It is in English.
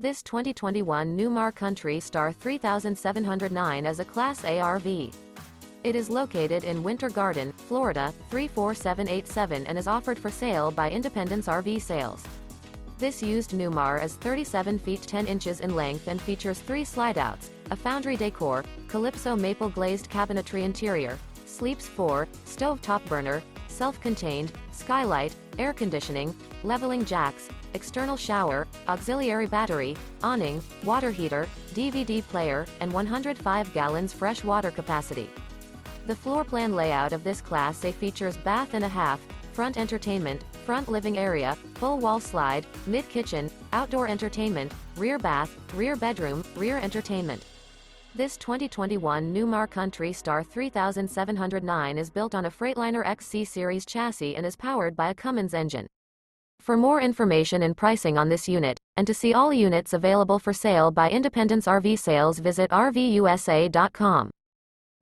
This 2021 Newmar Kountry Star 3709 is a Class A RV. It is located in Winter Garden, Florida, 34787 and is offered for sale by Independence RV Sales. This used Newmar is 37 feet 10 inches in length and features 3 slideouts, a Foundry Decor, Calypso Maple Glazed Cabinetry interior, sleeps 4, stovetop burner, self-contained, skylight, air conditioning, leveling jacks, external shower, auxiliary battery, awning, water heater, DVD player, and 105 gallons fresh water capacity. The floor plan layout of this Class A features bath and a half, front entertainment, front living area, full wall slide, mid-kitchen, outdoor entertainment, rear bath, rear bedroom, rear entertainment. This 2021 Newmar Kountry Star 3709 is built on a Freightliner XC-Series chassis and is powered by a Cummins engine. For more information and pricing on this unit, and to see all units available for sale by Independence RV Sales, visit RVUSA.com.